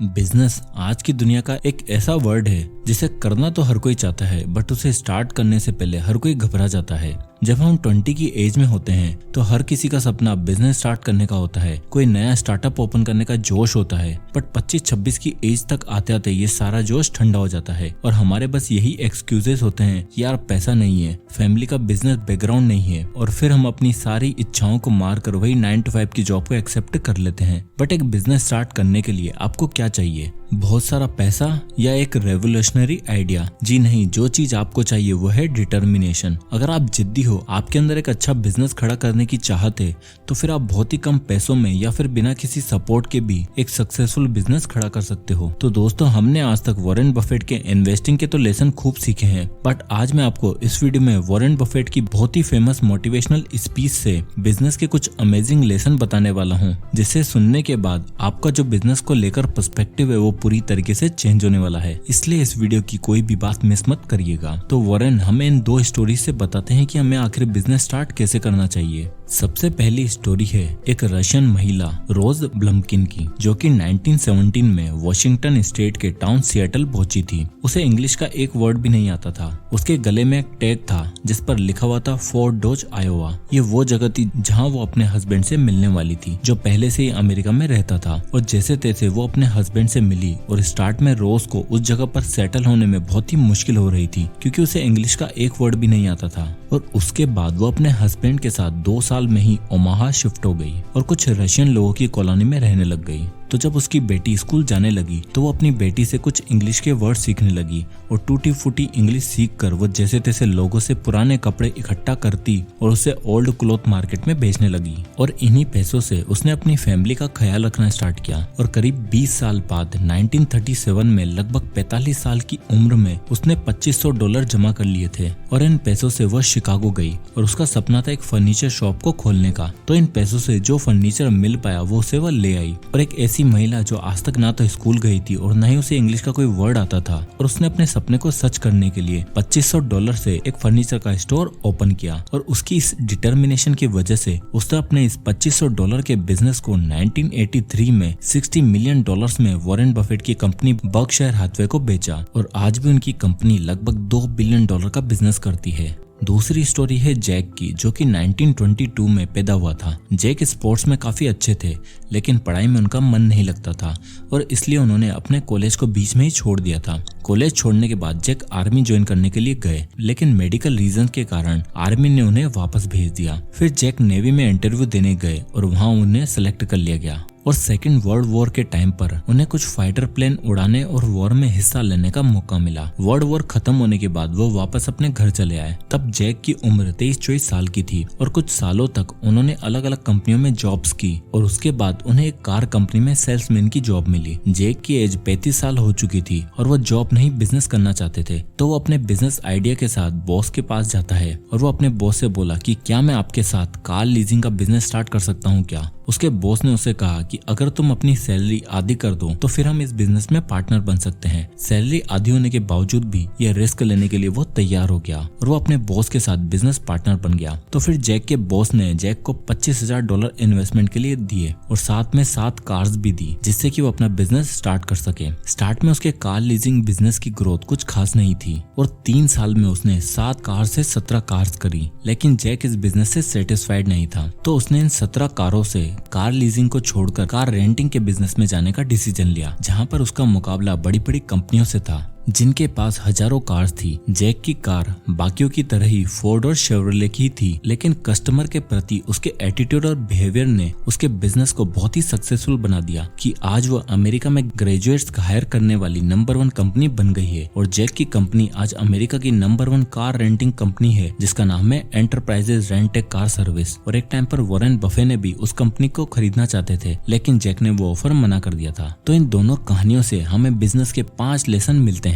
Business आज की दुनिया का एक ऐसा वर्ड है जिसे करना तो हर कोई चाहता है, बट उसे स्टार्ट करने से पहले हर कोई घबरा जाता है। जब हम 20 की एज में होते हैं तो हर किसी का सपना बिजनेस स्टार्ट करने का होता है, कोई नया स्टार्टअप ओपन करने का जोश होता है। बट 25-26 की एज तक आते आते ये सारा जोश ठंडा हो जाता है और हमारे बस यही एक्सक्यूजेस होते हैं कि यार पैसा नहीं है, फैमिली का बिजनेस बैकग्राउंड नहीं है, और फिर हम अपनी सारी इच्छाओं को मार कर वही 9 to 5 की जॉब को एक्सेप्ट कर लेते हैं। बट एक बिजनेस स्टार्ट करने के लिए आपको क्या चाहिए? बहुत सारा पैसा या एक रेवोल्यूशनरी आइडिया? जी नहीं, जो चीज आपको चाहिए वो है डिटर्मिनेशन। अगर आप जिद्दी हो, आपके अंदर एक अच्छा बिजनेस खड़ा करने की चाहत है, तो फिर आप बहुत ही कम पैसों में या फिर बिना किसी सपोर्ट के भी एक सक्सेसफुल बिजनेस खड़ा कर सकते हो। तो दोस्तों, हमने आज तक वॉरेन बफेट के इन्वेस्टिंग के तो लेसन खूब सीखे हैं, बट आज मैं आपको इस वीडियो में वॉरेन बफेट की बहुत ही फेमस मोटिवेशनल स्पीच से बिजनेस के कुछ अमेजिंग लेसन बताने वाला हूँ, जिसे सुनने के बाद आपका जो बिजनेस को लेकर पर्सपेक्टिव है वो पूरी तरीके से चेंज होने वाला है। इसलिए इस वीडियो की कोई भी बात मिस मत करिएगा। तो वॉरेन हमें इन 2 स्टोरी से बताते हैं कि हमें आखिर बिजनेस स्टार्ट कैसे करना चाहिए। सबसे पहली स्टोरी है एक रशियन महिला रोज ब्लमकिन की, जो कि 1917 में वॉशिंगटन स्टेट के टाउन सिएटल पहुंची थी। उसे इंग्लिश का एक वर्ड भी नहीं आता था। उसके गले में एक टैग था जिस पर लिखा हुआ था फोर्ट डॉज, आयोवा। ये वो जगह थी जहां वो अपने हस्बैंड से मिलने वाली थी, जो पहले से ही अमेरिका में रहता था। और जैसे तैसे वो अपने हस्बैंड से मिली और स्टार्ट में रोज को उस जगह पर सेटल होने में बहुत ही मुश्किल हो रही थी, क्योंकि उसे इंग्लिश का एक वर्ड भी नहीं आता था। और उसके बाद वो अपने हस्बैंड के साथ 2 साल में ही ओमाहा शिफ्ट हो गई और कुछ रशियन लोगों की कॉलोनी में रहने लग गई। तो जब उसकी बेटी स्कूल जाने लगी तो वो अपनी बेटी से कुछ इंग्लिश के वर्ड सीखने लगी, और टूटी फूटी इंग्लिश सीखकर वो जैसे तैसे लोगों से पुराने कपड़े इकट्ठा करती और उसे ओल्ड क्लॉथ मार्केट में बेचने लगी। और इन्हीं पैसों से उसने अपनी फैमिली का ख्याल रखना स्टार्ट किया। और करीब 20 साल बाद 1937 में लगभग 45 साल की उम्र में उसने $2500 जमा कर लिए थे, और इन पैसों से वह शिकागो गई और उसका सपना था एक फर्नीचर शॉप को खोलने का। तो इन पैसों से जो फर्नीचर मिल पाया वो उसे वह ले आई। और एक ऐसी महिला जो आज तक ना तो स्कूल गई थी और न ही उसे इंग्लिश का कोई वर्ड आता था, और उसने अपने सपने को सच करने के लिए $2500 से एक फर्नीचर का स्टोर ओपन किया। और उसकी इस डिटर्मिनेशन की वजह से उसने अपने इस $2500 के बिजनेस को 1983 में $60 मिलियन में वॉरेन बफेट की कंपनी बर्कशायर हाथवे को बेचा, और आज भी उनकी कंपनी लगभग $2 बिलियन का बिजनेस करती है। दूसरी स्टोरी है जैक की, जो कि 1922 में पैदा हुआ था। जैक स्पोर्ट्स में काफी अच्छे थे, लेकिन पढ़ाई में उनका मन नहीं लगता था, और इसलिए उन्होंने अपने कॉलेज को बीच में ही छोड़ दिया था। कॉलेज छोड़ने के बाद जैक आर्मी ज्वाइन करने के लिए गए, लेकिन मेडिकल रीजन के कारण आर्मी ने उन्हें वापस भेज दिया। फिर जैक नेवी में इंटरव्यू देने गए और वहाँ उन्हें सेलेक्ट कर लिया गया। और सेकेंड वर्ल्ड वॉर के टाइम पर उन्हें कुछ फाइटर प्लेन उड़ाने और वॉर में हिस्सा लेने का मौका मिला। वर्ल्ड वॉर खत्म होने के बाद वो वापस अपने घर चले आए। तब जैक की उम्र 23-24 साल की थी, और कुछ सालों तक उन्होंने अलग अलग कंपनियों में जॉब्स की, और उसके बाद उन्हें एक कार कंपनी में सेल्समैन की जॉब मिली। जैक की एज 35 साल हो चुकी थी और वो जॉब नहीं बिजनेस करना चाहते थे। तो वो अपने बिजनेस आइडिया के साथ बॉस के पास जाता है, और वो अपने बॉस से बोला कि क्या मैं आपके साथ कार लीजिंग का बिजनेस स्टार्ट कर सकता हूँ क्या? उसके बॉस ने उसे कहा कि अगर तुम अपनी सैलरी आधी कर दो तो फिर हम इस बिजनेस में पार्टनर बन सकते हैं। सैलरी आधी होने के बावजूद भी यह रिस्क लेने के लिए वो तैयार हो गया, और वो अपने बॉस के साथ बिजनेस पार्टनर बन गया। तो फिर जैक के बॉस ने जैक को $25,000 इन्वेस्टमेंट के लिए दिए, और साथ में 7 कार्स भी दी, जिससे कि वो अपना बिजनेस स्टार्ट कर सके। स्टार्ट में उसके कार लीजिंग बिजनेस की ग्रोथ कुछ खास नहीं थी, और 3 साल में उसने 7 कार से 17 कार्स करी। लेकिन जैक इस बिजनेस से सेटिस्फाइड नहीं था, तो उसने इन 17 कारों से कार लीजिंग को छोड़कर कार रेंटिंग के बिजनेस में जाने का डिसीजन लिया, जहां पर उसका मुकाबला बड़ी बड़ी कंपनियों से था जिनके पास हजारों कार्स थी। जैक की कार बाकियों की तरह ही फोर्ड और शेवरले की थी, लेकिन कस्टमर के प्रति उसके एटीट्यूड और बिहेवियर ने उसके बिजनेस को बहुत ही सक्सेसफुल बना दिया कि आज वो अमेरिका में ग्रेजुएट्स हायर करने वाली नंबर 1 कंपनी बन गई है। और जैक की कंपनी आज अमेरिका की नंबर 1 कार रेंटिंग कंपनी है, जिसका नाम है enterprises rent a car service. और एक टाइम पर वॉरेन बफे ने भी उस कंपनी को खरीदना चाहते थे, लेकिन जैक ने वो ऑफर मना कर दिया था। तो इन दोनों कहानियों से हमें बिजनेस के 5 लेसन मिलते हैं।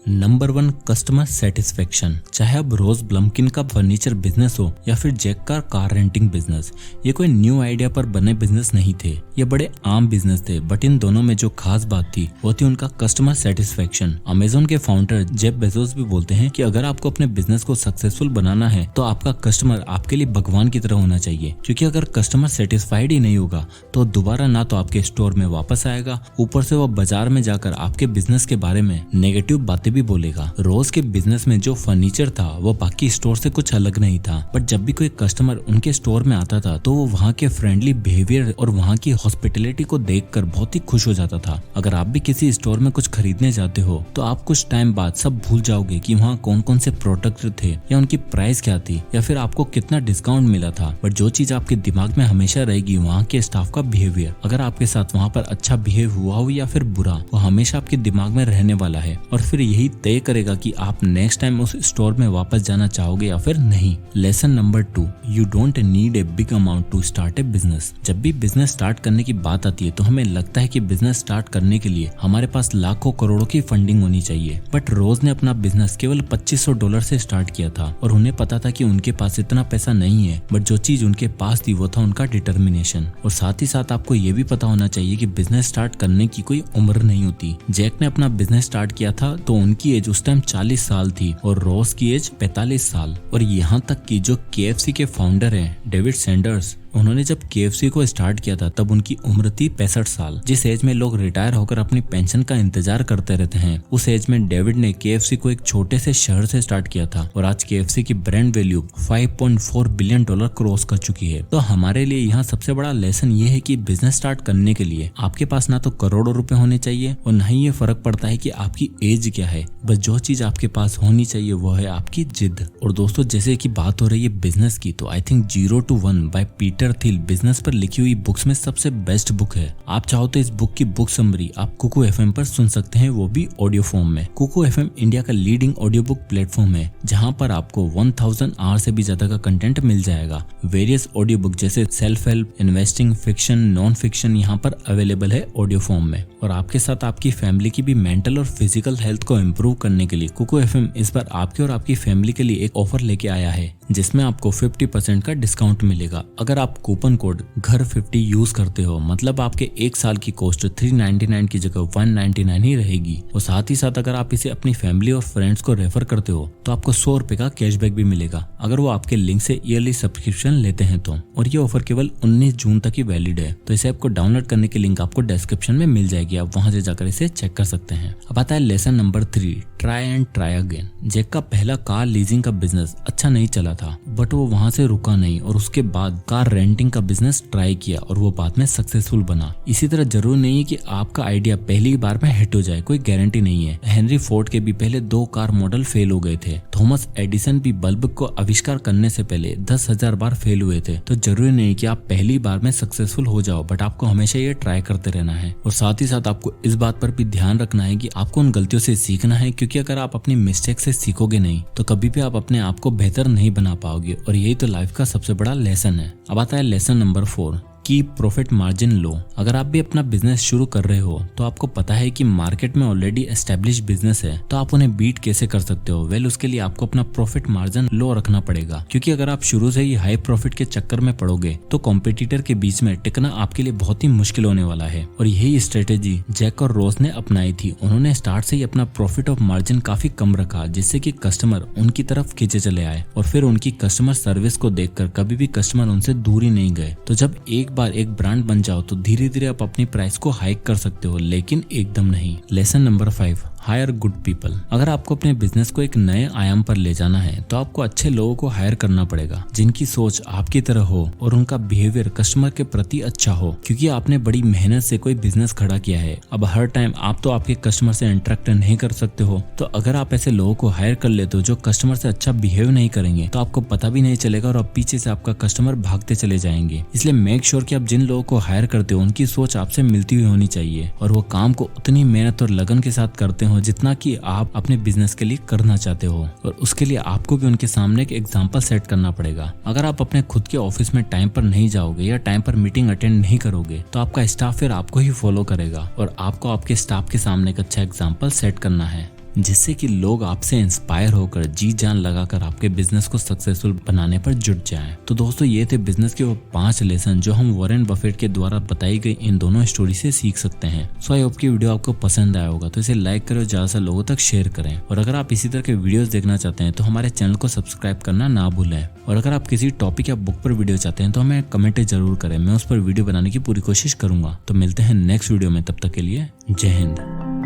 Number 1, customer satisfaction. चाहे अब रोज ब्लमकिन का फर्नीचर बिजनेस हो या फिर जैक का कार रेंटिंग बिजनेस, ये कोई न्यू आइडिया पर बने बिजनेस नहीं थे, ये बड़े आम बिजनेस थे। बट इन दोनों में जो खास बात थी वो थी उनका कस्टमर सेटिस्फेक्शन। अमेजोन के फाउंडर जेफ बेजोस भी बोलते हैं कि अगर आपको अपने बिजनेस को सक्सेसफुल बनाना है तो आपका कस्टमर आपके लिए भगवान की तरह होना चाहिए, क्योंकि अगर कस्टमर सेटिस्फाइड ही नहीं होगा तो दोबारा ना तो आपके स्टोर में वापस आएगा, ऊपर से वो बाजार में जाकर आपके बिजनेस के बारे में नेगेटिव बातें भी बोलेगा। रोज के बिजनेस में जो फर्नीचर था वो बाकी स्टोर से कुछ अलग नहीं था, बट जब भी कोई कस्टमर उनके स्टोर में आता था तो वो वहाँ के फ्रेंडली बिहेवियर और वहाँ की हॉस्पिटैलिटी को देखकर बहुत ही खुश हो जाता था। अगर आप भी किसी स्टोर में कुछ खरीदने जाते हो तो आप कुछ टाइम बाद सब भूल जाओगे कि वहाँ कौन कौन से प्रोडक्ट थे या उनकी प्राइस क्या थी या फिर आपको कितना डिस्काउंट मिला था। बट जो चीज आपके दिमाग में हमेशा रहेगी वहाँ के स्टाफ का बिहेवियर। अगर आपके साथ वहाँ पर अच्छा बिहेव हुआ हो या फिर बुरा, वो हमेशा आपके दिमाग में रहने वाला है और फिर यही तय करेगा कि आप नेक्स्ट टाइम उस स्टोर में वापस जाना चाहोगे या फिर नहीं। Lesson number 2, you don't need a big amount to start a business. जब भी बिजनेस स्टार्ट करने की बात आती है तो हमें लगता है कि बिजनेस स्टार्ट करने के लिए हमारे पास लाखों करोड़ों की फंडिंग होनी चाहिए। बट रोज ने अपना बिजनेस केवल $2500 से स्टार्ट किया था और उन्हें पता था कि उनके पास इतना पैसा नहीं है, बट जो चीज उनके पास थी वो था उनका डिटर्मिनेशन। और साथ ही साथ आपको ये भी पता होना चाहिए कि बिजनेस स्टार्ट करने की कोई उम्र नहीं होती। जैक ने अपना बिजनेस स्टार्ट किया था तो उनकी एज उस टाइम 40 साल थी और रोज की एज 45 साल। और यहाँ तक कि जो KFC के फाउंडर हैं डेविड सैंडर्स, उन्होंने जब KFC को स्टार्ट किया था तब उनकी उम्र थी 65 साल। जिस एज में लोग रिटायर होकर अपनी पेंशन का इंतजार करते रहते हैं, उस एज में डेविड ने KFC को एक छोटे से शहर से स्टार्ट किया था और आज KFC की ब्रांड वैल्यू $5.4 बिलियन क्रॉस कर चुकी है। तो हमारे लिए यहाँ सबसे बड़ा लेसन ये है कि बिजनेस स्टार्ट करने के लिए आपके पास ना तो करोड़ों रुपए होने चाहिए और न ही ये फर्क पड़ता है कि आपकी एज क्या है। बस जो चीज आपके पास होनी चाहिए वो है आपकी जिद। और दोस्तों, जैसे की बात हो रही है बिजनेस की, तो I think 0 to 1 by Peter Thiel business पर लिखी हुई बुक्स में सबसे बेस्ट बुक है। आप चाहो तो इस बुक की बुक समरी आप कुकू FM पर सुन सकते हैं, वो भी ऑडियो फॉर्म में। कुकू FM इंडिया का लीडिंग ऑडियो बुक प्लेटफॉर्म है जहां पर आपको 1000 आवर से भी ज्यादा का कंटेंट मिल जाएगा। वेरियस ऑडियो बुक जैसे self help, investing, fiction, non fiction यहाँ पर अवेलेबल है ऑडियो फॉर्म में। और आपके साथ आपकी फैमिली की भी मेंटल और फिजिकल हेल्थ को इम्प्रूव करने के लिए कुकू FM इस बार आपके और आपकी फैमिली के लिए एक ऑफर लेके आया है जिसमें आपको 50% का डिस्काउंट मिलेगा अगर आप कूपन कोड घर50 यूज करते हो। मतलब आपके एक साल की कॉस्ट 399 की जगह 199 ही रहेगी। और साथ ही साथ अगर आप इसे अपनी फैमिली और फ्रेंड्स को रेफर करते हो तो आपको 100 रुपए का कैशबैक भी मिलेगा अगर वो आपके लिंक से ईयरली सब्सक्रिप्शन लेते हैं तो। और ये ऑफर केवल 19 जून तक ही वैलिड है। तो इस ऐप को डाउनलोड करने की लिंक आपको डिस्क्रिप्शन में मिल जाएगी, आप वहां से जाकर इसे चेक कर सकते हैं। अब आता है lesson number 3, try and try again. Jack का पहला कार लीजिंग का बिजनेस अच्छा नहीं चला था, बट वो वहां से रुका नहीं और उसके बाद कार रेंटिंग का बिजनेस ट्राई किया और वो बाद में सक्सेसफुल बना। इसी तरह जरूरी नहीं है कि आपका आइडिया पहली बार में हिट हो जाए, कोई गारंटी नहीं है। हेनरी फोर्ड के भी पहले 2 कार मॉडल फेल हो गए थे। थॉमस एडिसन भी बल्ब को आविष्कार करने से पहले 10,000 बार फेल हुए थे। तो जरूरी नहीं कि आप पहली बार में सक्सेसफुल हो जाओ, बट आपको हमेशा ये ट्राई करते रहना है। और साथ ही साथ आपको इस बात पर भी ध्यान रखना है कि आपको उन गलतियों से सीखना है, क्योंकि अगर आप अपनी मिस्टेक से सीखोगे नहीं तो कभी भी आप अपने आप को बेहतर नहीं बना पाओगे। और यही तो लाइफ का सबसे बड़ा लेसन है। अब आता है लेसन नंबर 4, की प्रॉफिट मार्जिन लो। अगर आप भी अपना बिजनेस शुरू कर रहे हो तो आपको पता है कि मार्केट में ऑलरेडी एस्टेब्लिश बिजनेस है, तो आप उन्हें बीट कैसे कर सकते हो? वेल, उसके लिए आपको अपना प्रॉफिट मार्जिन लो रखना पड़ेगा, क्योंकि अगर आप शुरू से ही हाई प्रॉफिट के चक्कर में पड़ोगे तो कॉम्पिटिटर के बीच में टिकना आपके लिए बहुत ही मुश्किल होने वाला है। और यही स्ट्रेटेजी जैक और रोज ने अपनाई थी। उन्होंने स्टार्ट से ही अपना प्रॉफिट ऑफ मार्जिन काफी कम रखा, जिससे कि कस्टमर उनकी तरफ खींचे चले आए और फिर उनकी कस्टमर सर्विस को देखकर कभी भी कस्टमर उनसे दूर ही नहीं गए। तो जब एक बार एक ब्रांड बन जाओ तो धीरे धीरे आप अपनी प्राइस को हाइक कर सकते हो, लेकिन एकदम नहीं। Lesson number 5, hire good people. अगर आपको अपने बिजनेस को एक नए आयाम पर ले जाना है तो आपको अच्छे लोगों को हायर करना पड़ेगा, जिनकी सोच आपकी तरह हो और उनका बिहेवियर कस्टमर के प्रति अच्छा हो, क्योंकि आपने बड़ी मेहनत से कोई बिजनेस खड़ा किया है। अब हर टाइम आप तो आपके कस्टमर से इंटरेक्ट नहीं कर सकते हो, तो अगर आप ऐसे लोगों को हायर कर लेते हो जो कस्टमर से अच्छा बिहेव नहीं करेंगे तो आपको पता भी नहीं चलेगा और अब पीछे से आपका कस्टमर भागते चले जाएंगे। इसलिए मेक श्योर कि आप जिन लोगों को हायर करते हो उनकी सोच आपसे मिलती हुई होनी चाहिए और वो काम को उतनी मेहनत और लगन के साथ करते हो जितना कि आप अपने बिजनेस के लिए करना चाहते हो। और उसके लिए आपको भी उनके सामने एक एग्जांपल सेट करना पड़ेगा। अगर आप अपने खुद के ऑफिस में टाइम पर नहीं जाओगे या टाइम पर मीटिंग अटेंड नहीं करोगे तो आपका स्टाफ फिर आपको ही फॉलो करेगा और आपको आपके स्टाफ के सामने एक अच्छा एग्जांपल सेट करना है। जिससे कि लोग आपसे इंस्पायर होकर जी जान लगाकर आपके बिजनेस को सक्सेसफुल बनाने पर जुट जाएं। तो दोस्तों ये थे बिजनेस के वो 5 लेसन जो हम वॉरेन बफेट के द्वारा बताई गई इन दोनों स्टोरी से सीख सकते हैं। सो आई होप की वीडियो आपको पसंद आया होगा, तो इसे लाइक करें और ज्यादा से लोगों तक शेयर करें। और अगर आप इसी तरह के वीडियोस देखना चाहते हैं तो हमारे चैनल को सब्सक्राइब करना ना भूलें। और अगर आप किसी टॉपिक या बुक पर वीडियो चाहते हैं तो हमें कमेंट जरूर करें, मैं उस पर वीडियो बनाने की पूरी कोशिश करूंगा। तो मिलते हैं नेक्स्ट वीडियो में, तब तक के लिए जय हिंद।